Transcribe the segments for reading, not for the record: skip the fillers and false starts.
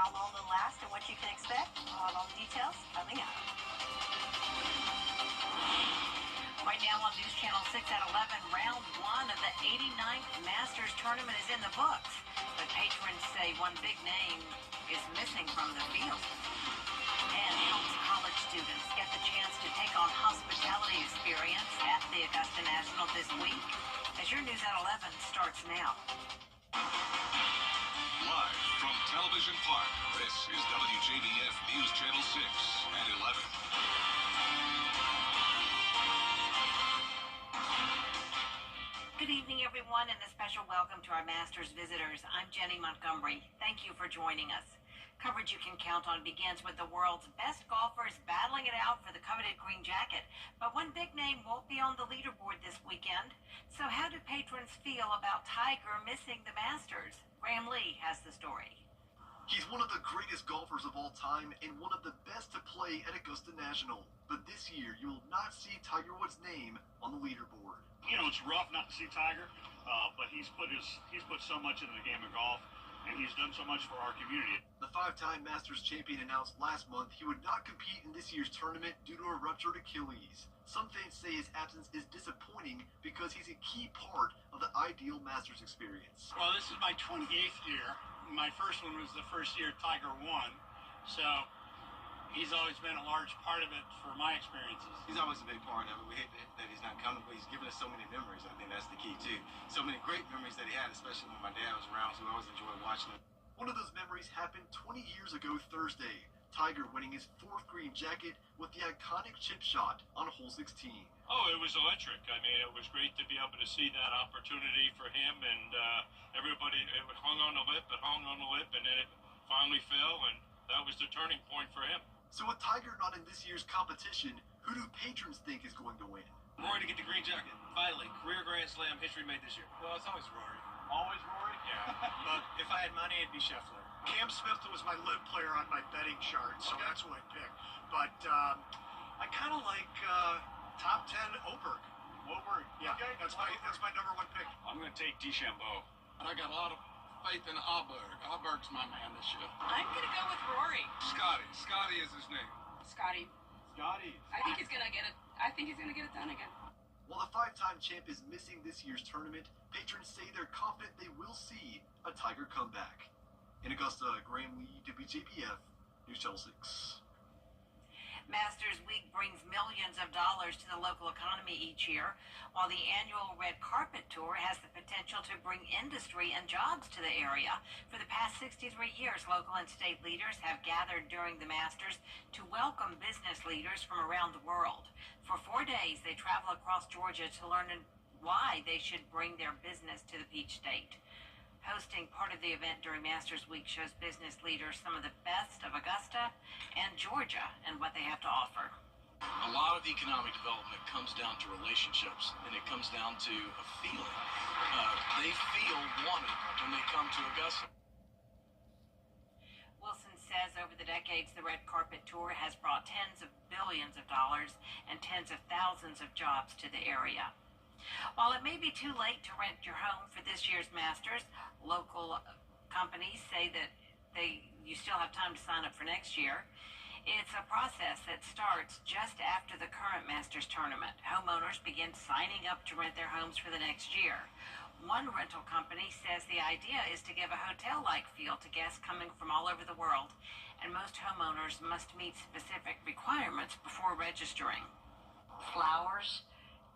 how long they'll last, and what you can expect. All the details coming up. Right now on News Channel 6 at 11, round one of the 89th Masters Tournament is in the books. But patrons say one big name is missing from the field. And helps college students get the chance to take on hospitality experience at the Augusta National this week. As your News at 11 starts now. Live from Television Park, this is WJBF News Channel 6 at 11. Good evening, everyone, and a special welcome to our Masters visitors. I'm Jenny Montgomery. Thank you for joining us. Coverage you can count on begins with the world's best golfers battling it out for the coveted green jacket. But one big name won't be on the leaderboard this weekend. So how do patrons feel about Tiger missing the Masters? Graham Lee has the story. He's one of the greatest golfers of all time and one of the best to play at Augusta National. But this year, you will not see Tiger Woods' name on the leaderboard. You know, it's rough not to see Tiger, but he's put so much into the game of golf, and he's done so much for our community. The five-time Masters champion announced last month he would not compete in this year's tournament due to a ruptured Achilles. Some fans say his absence is disappointing because he's a key part of the ideal Masters experience. Well, this is my 28th year. My first one was the first year Tiger won, so he's always been a large part of it for my experiences. He's always a big part of it. We hate that he's not coming, but he's given us so many memories. I think that's the key, too. So many great memories that he had, especially when my dad was around, so we always enjoyed watching him. One of those memories happened 20 years ago Thursday. Tiger winning his fourth green jacket with the iconic chip shot on hole 16. Oh, it was electric. I mean, it was great to be able to see that opportunity for him, and everybody, it hung on the lip, and then it finally fell, and that was the turning point for him. So with Tiger not in this year's competition, who do patrons think is going to win? Rory to get the green jacket. Finally, career Grand Slam history made this year. Well, it's always Rory. Always Rory? Yeah. But if I had money, it'd be Scheffler. Cam Smith was my live player on my betting chart, so that's who I picked. But I kind of like top 10 Oberg. Oberg? Yeah, okay. That's my number one pick. I'm going to take DeChambeau. And I got a lot of faith in Auberg. Auberg's my man this year. I'm going to go with Rory. Scotty is his name. Scotty. I think he's going to get it. I think he's going to get it done again. While the five-time champ is missing this year's tournament, patrons say they're confident they will see a Tiger comeback. In Augusta, Graham Lee, WJBF, News Channel 6. Masters Week brings millions of dollars to the local economy each year, while the annual Red Carpet Tour has the potential to bring industry and jobs to the area. For the past 63 years, local and state leaders have gathered during the Masters to welcome business leaders from around the world. For 4 days, they travel across Georgia to learn why they should bring their business to the Peach State. Hosting part of the event during Masters Week shows business leaders some of the best of Augusta and Georgia and what they have to offer. A lot of economic development comes down to relationships, and it comes down to a feeling. They feel wanted when they come to Augusta. Wilson says over the decades, the Red Carpet Tour has brought tens of billions of dollars and tens of thousands of jobs to the area. While it may be too late to rent your home for this year's Masters, local companies say that you still have time to sign up for next year. It's a process that starts just after the current Masters tournament. Homeowners begin signing up to rent their homes for the next year. One rental company says the idea is to give a hotel-like feel to guests coming from all over the world, and most homeowners must meet specific requirements before registering. Flowers,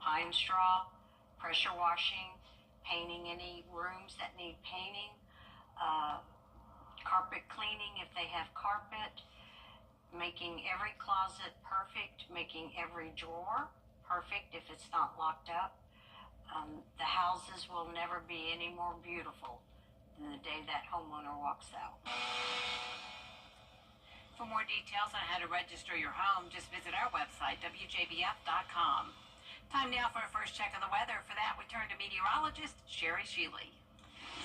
pine straw, pressure washing, painting any rooms that need painting, carpet cleaning if they have carpet, making every closet perfect, making every drawer perfect if it's not locked up. The houses will never be any more beautiful than the day that homeowner walks out. For more details on how to register your home, just visit our website, WJBF.com. Time now for a first check of the weather. For that, we turn to meteorologist Sherry Sheely.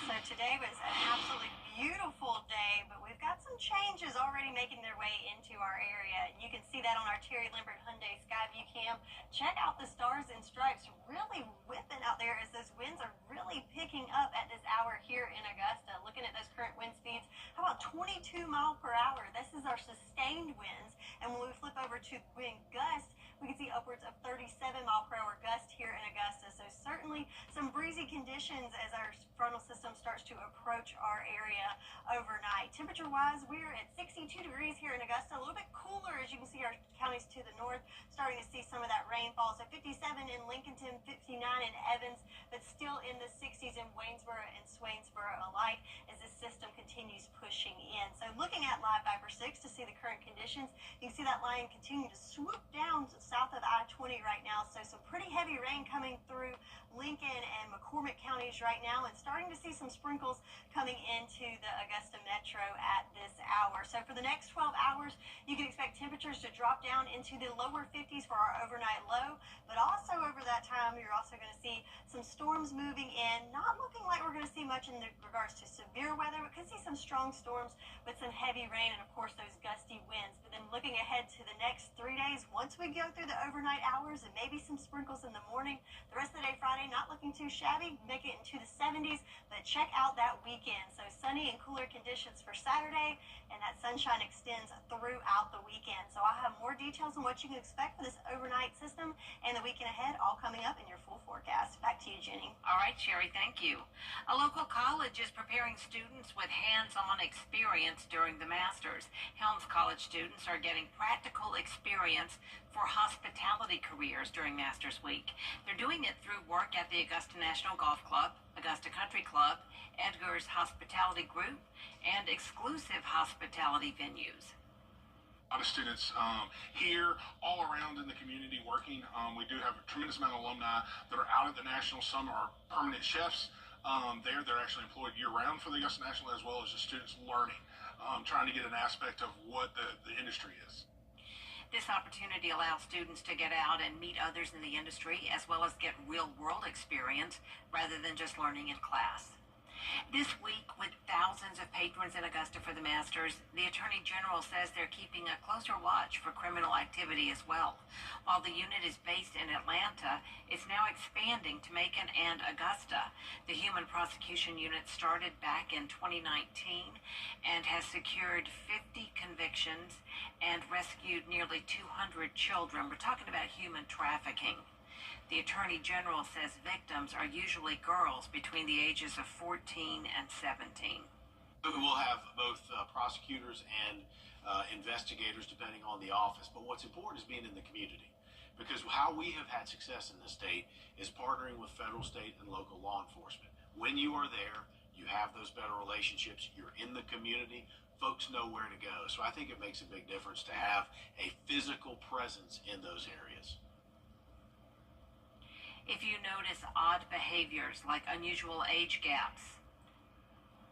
So today was an absolutely beautiful day, but we've got some changes already making their way into our area. You can see that on our Terry Lambert Hyundai Skyview cam. Check out the stars and stripes really whipping out there as those winds are really picking up at this hour here in Augusta. Looking at those current wind speeds, how about 25 62 mile per hour. This is our sustained winds. And when we flip over to wind gusts, we can see upwards of 37 mile per hour gust here in Augusta. So certainly some breezy conditions as our frontal system starts to approach our area overnight. Temperature wise, we're at 62 degrees here in Augusta, a little bit cooler as you can see our counties to the north, starting to see some of that rainfall. So 57 in Lincolnton, 59 in Evans, but still in the 60s in Waynesboro and Swainsboro alike as this system continues pushing in. So looking at Live Viper 6 to see the current conditions, you can see that line continuing to swoop down south of I-20 right now. So some pretty heavy rain coming through Lincoln and McCormick counties right now, and starting to see some sprinkles coming into the Augusta metro at this hour. So for the next 12 hours, you can expect temperatures to drop down into the lower 50s for our overnight low, but also over that time, you're also going to see some storms moving in. Not looking like we're going to see much in regards to severe weather. We could see some strong storms with some heavy rain and, of course, those gusty winds. But then looking ahead to the next 3 days, once we go through the overnight hours and maybe some sprinkles in the morning, the rest of the day Friday, not looking too shabby, make it into the 70s, but check out that weekend. So sunny and cooler conditions for Saturday, and that sunshine extends throughout the weekend. So I'll have more details on what you can expect for this overnight system and the weekend ahead, all coming up in your full forecast. Back to you, Jenny. All right, Sherry, thank you. A local college is preparing students with hands-on experience during the Masters. Helms College students are getting practical experience for hospitality careers during Masters Week. They're doing it through work at the Augusta National Golf Club, Augusta Country Club, Edgar's Hospitality Group, and exclusive hospitality venues. A lot of students here all around in the community working. We do have a tremendous amount of alumni that are out at the National. Some are permanent chefs there. They're actually employed year-round for the Augusta National, as well as the students learning, trying to get an aspect of what the industry is. This opportunity allows students to get out and meet others in the industry, as well as get real-world experience rather than just learning in class. This week, with thousands of patrons in Augusta for the Masters, the Attorney General says they're keeping a closer watch for criminal activity as well. While the unit is based in Atlanta, it's now expanding to Macon and Augusta. The Human Prosecution Unit started back in 2019 and has secured 50 convictions and rescued nearly 200 children. We're talking about human trafficking. The Attorney General says victims are usually girls between the ages of 14 and 17. We'll have both prosecutors and investigators depending on the office, but what's important is being in the community, because how we have had success in this state is partnering with federal, state, and local law enforcement. When you are there, you have those better relationships, you're in the community, folks know where to go. So I think it makes a big difference to have a physical presence in those areas. If you notice odd behaviors like unusual age gaps,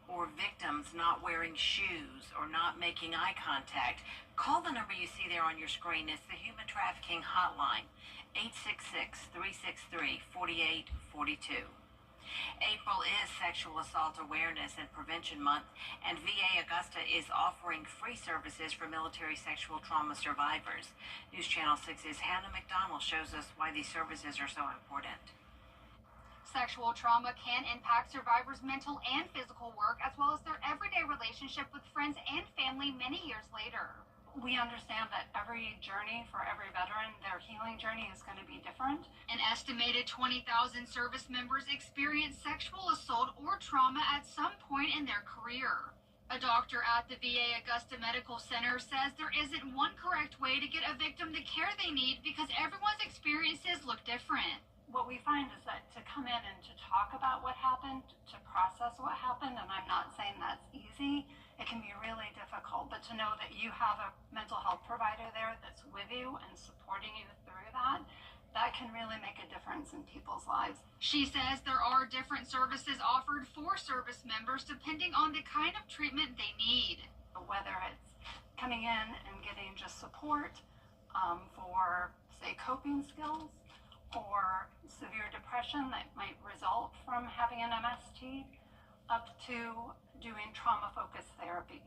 or victims not wearing shoes or not making eye contact, call the number you see there on your screen. It's the Human Trafficking Hotline, 866-363-4842. April is Sexual Assault Awareness and Prevention Month, and VA Augusta is offering free services for military sexual trauma survivors. News Channel 6's Hannah McDonald shows us why these services are so important. Sexual trauma can impact survivors' mental and physical work, as well as their everyday relationship with friends and family many years later. We understand that every journey for every veteran, their healing journey is going to be different. An estimated 20,000 service members experience sexual assault or trauma at some point in their career. A doctor at the VA Augusta Medical Center says there isn't one correct way to get a victim the care they need because everyone's experiences look different. What we find is that to come in and to talk about what happened, to process what happened, and I'm not saying that's easy, it can be really difficult, but to know that you have a mental health provider there that's with you and supporting you through that, that can really make a difference in people's lives. She says there are different services offered for service members depending on the kind of treatment they need. Whether it's coming in and getting just support for, say, coping skills, or severe depression that might result from having an MST, up to doing trauma-focused therapy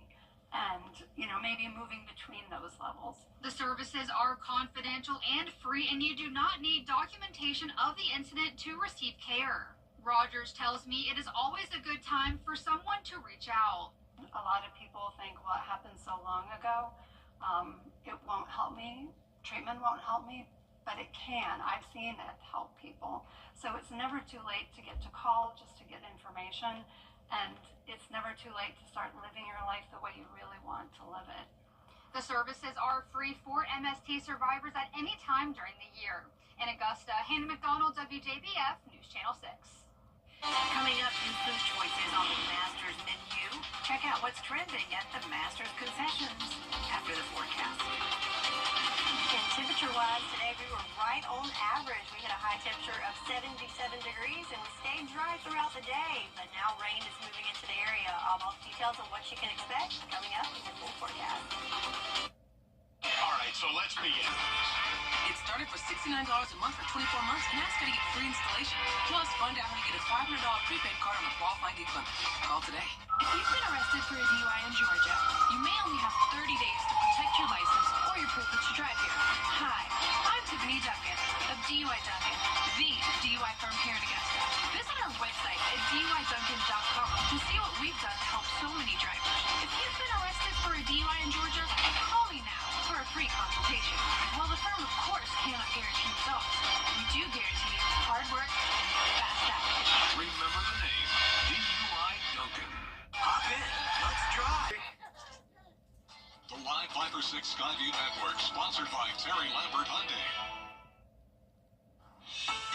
and, maybe moving between those levels. The services are confidential and free, and you do not need documentation of the incident to receive care. Rogers tells me it is always a good time for someone to reach out. A lot of people think, well, it happened so long ago, it won't help me, treatment won't help me, but it can. I've seen it help people. So it's never too late to get to call just to get information, and it's never too late to start living your life the way you really want to live it. The services are free for MST survivors at any time during the year. In Augusta, Hannah McDonald, WJBF, News Channel 6. Coming up, new food choices on the Masters menu. Check out what's trending at the Masters concessions after the forecast. And temperature-wise, today we were right on average. We hit a high temperature of 77 degrees, and we stayed dry throughout the day. But now rain is moving into the area. All details on what you can expect coming up in your full forecast. All right, so let's begin. It started for $69 a month for 24 months, and now it's going to get free installation. Plus, find out how to get a $500 prepaid card on a qualified gig limit. Call today. If you've been arrested for a DUI in Georgia, you may only have 30 days to protect your license or your privilege to drive here. Hi, I'm Tiffany Duncan of DUI Duncan, the DUI firm here in Augusta. Visit our website at DUIDuncan.com to see what we've done to help so many drivers. If you've been arrested for a DUI in Georgia, call me now for a free consultation. While the firm, of course, cannot guarantee results, we do guarantee hard work and fast action. Remember the name, DUI Duncan. Hop in. Let's drive. The Live 5 or 6 Skyview Network, sponsored by Terry Lambert Hyundai.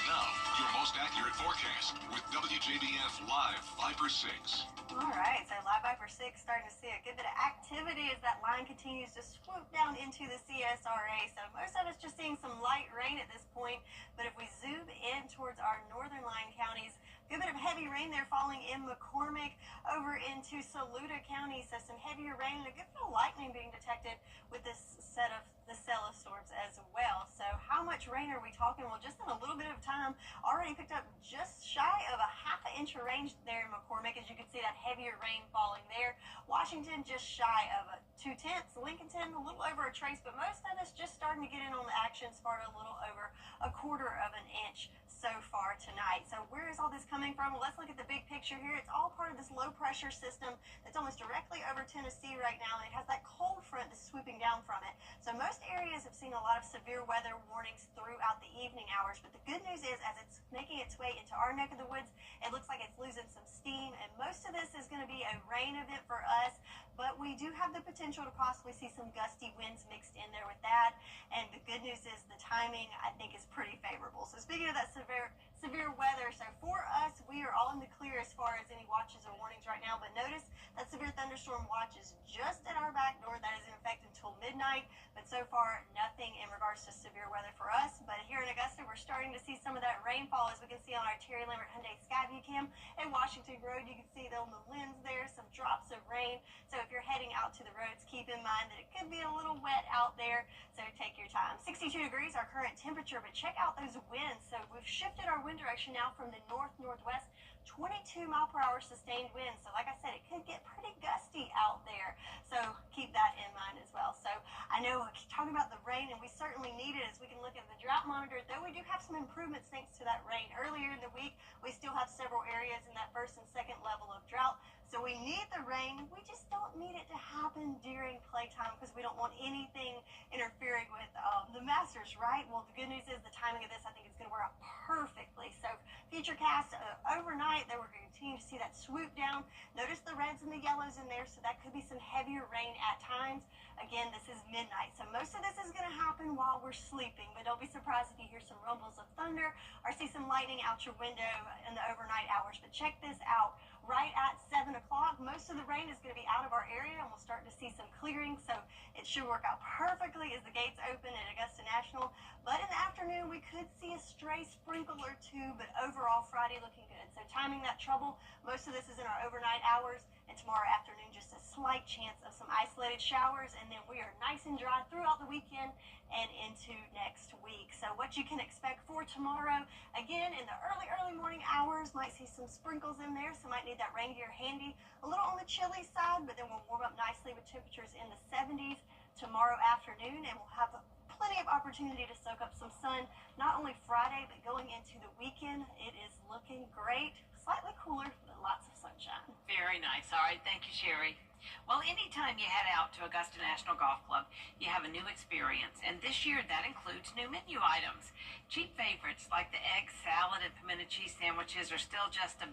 Now, your most accurate forecast with WJBF Live 5 or 6. All right, so Live by for 6 starting to see a good bit of activity as that line continues to swoop down into the CSRA. So most of us just seeing some light rain at this point, but if we zoom in towards our northern line counties, good bit of heavy rain there falling in McCormick over into Saluda County. So some heavier rain and a good bit of lightning being detected with this set of the cell storms as well. So how much rain are we talking? Well, just in a little bit of time, already picked up just shy of a half an inch of rain there in McCormick. As you can see, that heavier rain falling there. Washington just shy of a 2/10. Lincolnton a little over a trace, but most of us just starting to get in on the action. Sparta a little over a quarter of an inch so far tonight. So where is all this coming from? Well, let's look at the big picture here. It's all part of this low pressure system that's almost directly over Tennessee right now, and it has that cold front that's swooping down from it. So most areas have seen a lot of severe weather warnings throughout the evening hours, but the good news is as it's making its way into our neck of the woods, it looks like it's losing some steam, and most of this is going to be a rain event for us, but we do have the potential to possibly see some gusty winds mixed in there with that, and the good news is the timing, I think, is pretty favorable. So speaking of that severe weather, so for us, we are all in the clear as far as any watches or warnings right now, but notice that severe thunderstorm watch is just at our back door. That is in effect until midnight, but so far nothing in regards to severe weather for us. But here in Augusta, we're starting to see some of that rainfall, as we can see on our Terry Lambert Hyundai Skyview Cam and Washington Road. You can see on the lens there some drops of rain. So if you're heading out to the roads, keep in mind that it could be a little wet out there, so take your time. 62 degrees our current temperature, but check out those winds. So we've shifted our wind direction now from the north-northwest, 22 mile per hour sustained winds. So like I said, it could get pretty gusty out there. So keep that in mind as well. So I know we're talking about the rain, and we certainly need it as we can look at the drought monitor, though we do have some improvements thanks to that rain. Earlier in the week, we still have several areas in that first and second level of drought. So we need the rain. We just don't need it to happen during playtime because we don't want anything interfering with the Masters, right? Well, the good news is the timing of this, I think, is going to work out perfectly. So futurecast overnight, then we're going to continue to see that swoop down. Notice the reds and the yellows in there, so that could be some heavier rain at times. Again, this is midnight, so most of this is going to happen while we're sleeping, but don't be surprised if you hear some rumbles of thunder or see some lightning out your window in the overnight hours. But check this out. Right at 7 o'clock, most of the rain is going to be out of our area, and we'll start to see some clearing, so it should work out perfectly as the gates open at Augusta National. But in the afternoon, we could see a stray sprinkle or two, but overall, Friday looking good. So timing that trouble, most of this is in our overnight hours, and tomorrow afternoon, just a slight chance of some isolated showers, and then we are nice and dry throughout the weekend and into next week. So what you can expect for tomorrow, again, in the early morning hours, might see some sprinkles in there, so might need that rain gear handy. A little on the chilly side, but then we'll warm up nicely with temperatures in the 70s tomorrow afternoon, and we'll have plenty of opportunity to soak up some sun, not only Friday, but going into the weekend. It is looking great, slightly cooler, but lots of sunshine. Very nice. All right. Thank you, Sherry. Well, anytime you head out to Augusta National Golf Club, you have a new experience, and this year that includes new menu items. Cheap favorites like the egg salad and pimento cheese sandwiches are still just $1.50.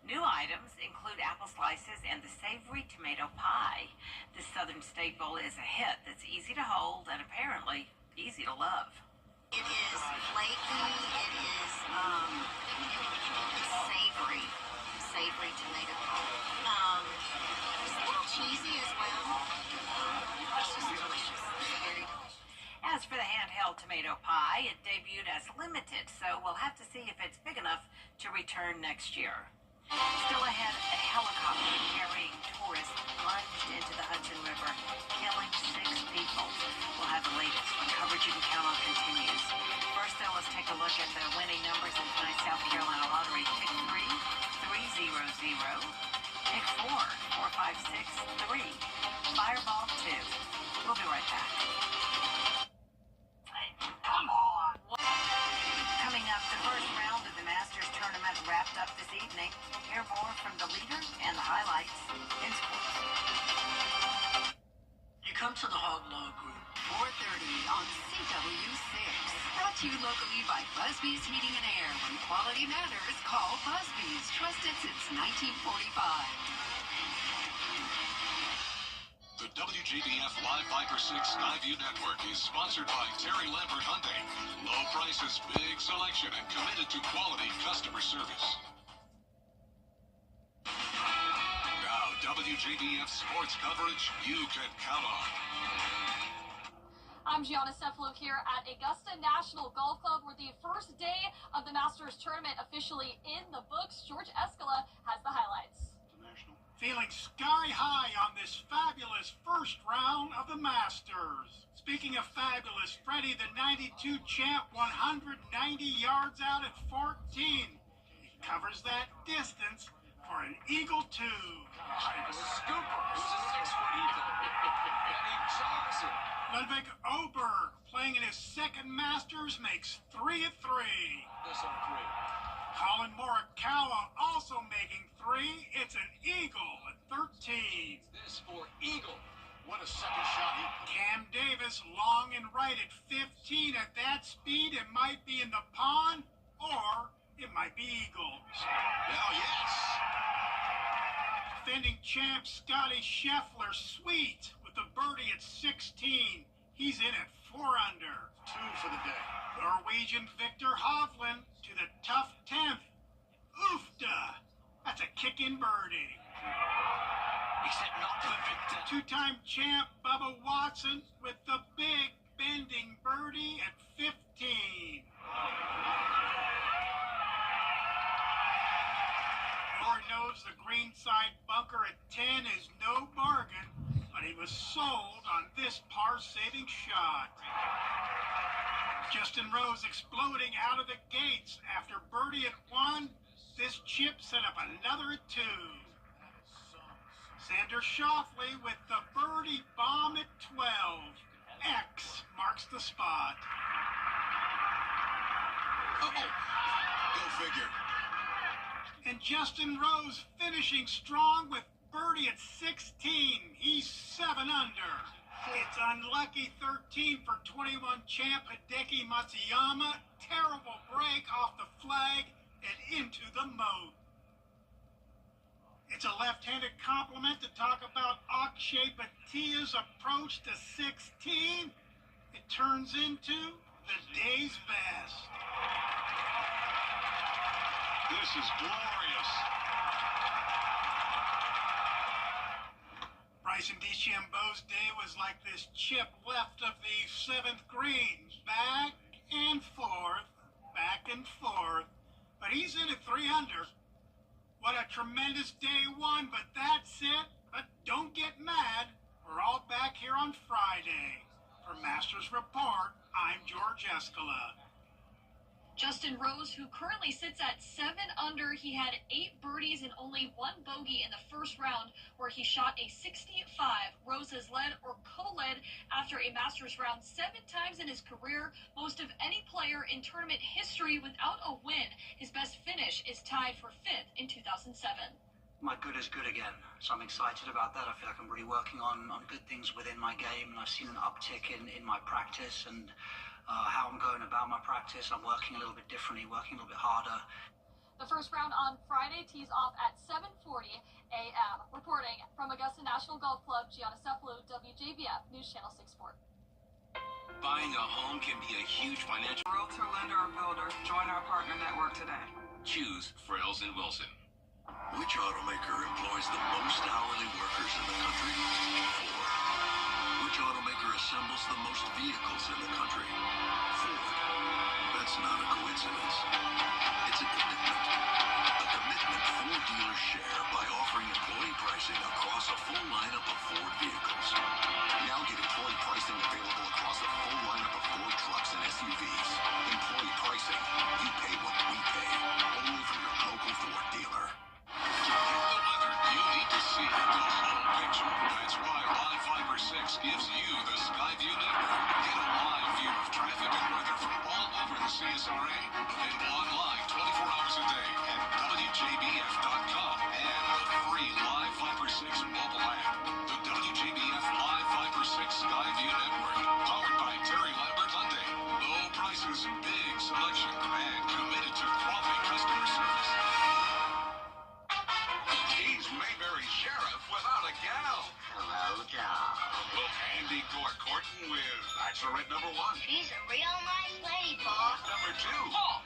New items include apple slices and the savory tomato pie. This Southern staple is a hit that's easy to hold and apparently easy to love. It is flaky. It is savory tomato pie. It's a little cheesy as well. It's just delicious. It's very delicious. As for the handheld tomato pie, it debuted as limited, so we'll have to see if it's big enough to return next year. Still ahead, a helicopter carrying tourists plunged into the Hudson River, killing 6 people. We'll have the latest when coverage you can count on continues. First, though, let's take a look at the winning numbers in tonight's South Carolina Lottery. Pick 3, 300. Pick 4, 4563. Fireball 2. We'll be right back. Come on. Coming up, the first round of the Masters tournament wrapped up this evening. Hear more from the leader and the highlights in sports. You come to the Hog Law Group, 4:30 on CW6. Brought to you locally by Busby's Heating and Air. When quality matters, call Busby's. Trusted since 1945. The WJBF Live Viper 6 Skyview Network is sponsored by Terry Lambert Hyundai. Low prices, big selection, and committed to quality customer service. Now, WJBF sports coverage you can count on. I'm Gianna Stefano here at Augusta National Golf Club, where the first day of the Masters tournament officially in the books. George Escala has the highlights. Feeling sky high on this fabulous first round of the Masters. Speaking of fabulous, Freddie, the 92 champ, 190 yards out at 14. He covers that distance for an eagle 2. It was a scooper. It was a 6-foot eagle. And he jogs it. Ludwig Oberg, playing in his second Masters, makes 3 of 3. This on 3. Colin Morikawa also making 3. It's an eagle at 13. This for eagle. What a second shot. Cam Davis long and right at 15. At that speed, it might be in the pond or it might be eagles. Now, yes. Defending champ Scotty Scheffler, sweet with the birdie at 16. He's in at 4 under. 2 for the day. Norwegian Victor Hovland to the tough 10th. Oofda! That's a kicking birdie. Except not for Victor. Two-time champ Bubba Watson with the big bending birdie at 15. Lord knows the greenside bunker at 10 is no bargain, but he was sold on this par-saving shot. Justin Rose exploding out of the gates after birdie at 1. This chip set up another at 2. Xander Schauffele with the birdie bomb at 12. X marks the spot. Uh-oh. Go figure. And Justin Rose finishing strong with birdie at 16. He's 7 under. It's unlucky 13 for 21 champ Hideki Matsuyama. Terrible break off the flag and into the moat. It's a left-handed compliment to talk about Akshay Bhatia's approach to 16. It turns into the day's best. This is glorious. Bryson DeChambeau's day was like this chip left of the 7th greens. Back and forth, back and forth. But he's in at 3 under. What a tremendous day 1, but that's it. But don't get mad. We're all back here on Friday. For Masters Report, I'm George Escala. Justin Rose, who currently sits at 7 under, he had 8 birdies and only 1 bogey in the first round, where he shot a 65. Rose has led or co-led after a Masters round 7 times in his career, most of any player in tournament history without a win. His best finish is tied for 5th in 2007. my good is good again. So I'm excited about that. I feel like I'm really working on good things within my game, and I've seen an uptick in my practice and how I'm going about my practice. I'm working a little bit differently, working a little bit harder. The first round on Friday tees off at 7:40 a.m. Reporting from Augusta National Golf Club, Gianna Cephalou, WJBF News Channel 6 Sport. Buying a home can be a huge financial... Realtor, lender, or builder. Join our partner network today. Choose Frills & Wilson. Which automaker employs the most hourly workers in the country? Ford. Which automaker assembles the most vehicles in the country? Ford. That's not a coincidence. It's a commitment. A commitment Ford dealers share by offering employee pricing across a full lineup of Ford vehicles. Now get employee pricing available across a full lineup of Ford trucks and SUVs. Employee pricing. You pay what we pay. Only from your local Ford dealer. To get the weather you need to see the whole picture. That's why Live Fiber 6 gives you the Skyview network. Get a live view of traffic and weather from all over the CSRA. Available online 24 hours a day at WJBF.com and the free Live Fiber 6 mobile app. The WJBF Live Fiber 6 Skyview network. Powered by Terry Lambert Hyundai. Low prices, big selection, and committed to quality customer service. He's Mayberry Sheriff without a gal. Hello, John. Well, Andy Gorkorton with Bachelorette number 1. She's a real nice lady, boss. Number 2. Oh,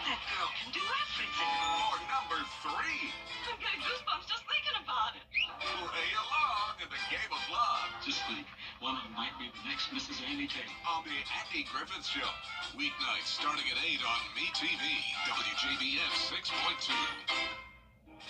that girl can do everything. Or number 3. I'm getting goosebumps just thinking about it. Play along in the game of love. Just think, one of them might be the next Mrs. Amy Taylor. On the Andy Griffith Show. Weeknights starting at 8 on MeTV, WJBF 6.2.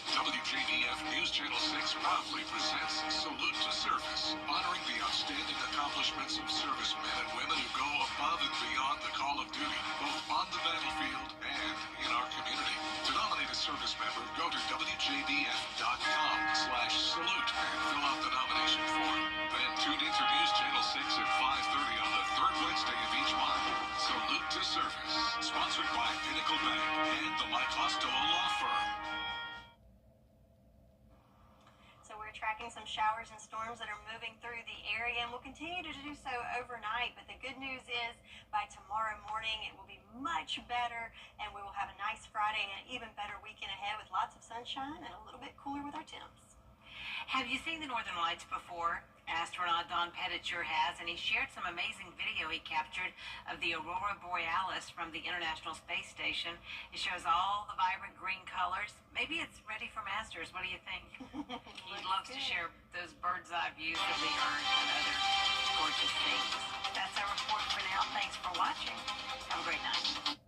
WJBF News Channel 6 proudly presents Salute to Service, honoring the outstanding accomplishments of servicemen and women who go above and beyond the call of duty, both on the battlefield and in our community. To nominate a service member, go to WJBF.com/salute and fill out the nomination form. Then tune into News Channel 6 at 5:30 on the third Wednesday of each month. Salute to Service, sponsored by Pinnacle Bank and the Mike Costello Law Firm. Tracking some showers and storms that are moving through the area, and will continue to do so overnight. But the good news is by tomorrow morning it will be much better, and we will have a nice Friday and an even better weekend ahead with lots of sunshine and a little bit cooler with our temps. Have you seen the Northern Lights before? Astronaut Don Pettit sure has, and he shared some amazing video he captured of the Aurora Borealis from the International Space Station. It shows all the vibrant green colors. Maybe it's ready for Masters. What do you think? He loves to share those bird's eye views of the Earth and other gorgeous things. That's our report for now. Thanks for watching. Have a great night.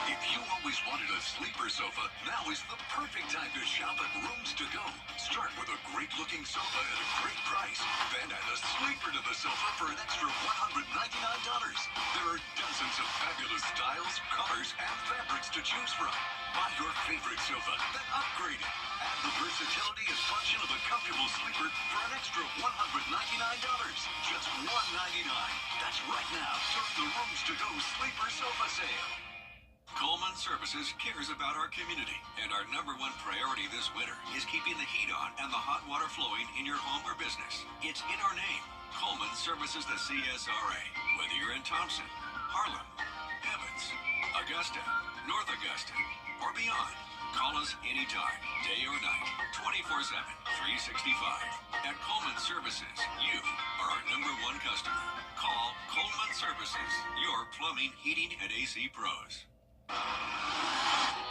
If you always wanted a sleeper sofa, now is the perfect time to shop at Rooms to Go. Start with a great-looking sofa at a great price. Then add a sleeper to the sofa for an extra $199. There are dozens of fabulous styles, colors, and fabrics to choose from. Buy your favorite sofa, then upgrade it. Add the versatility and function of a comfortable sleeper for an extra $199. Just $199. That's right now during the Rooms to Go Sleeper Sofa Sale. Coleman Services cares about our community, and our #1 priority this winter is keeping the heat on and the hot water flowing in your home or business. It's in our name. Coleman Services the CSRA. Whether you're in Thompson, Harlem, Evans, Augusta, North Augusta, or beyond, call us anytime, day or night, 24/7, 365. At Coleman Services, you are our #1 customer. Call Coleman Services, your plumbing, heating, and AC pros.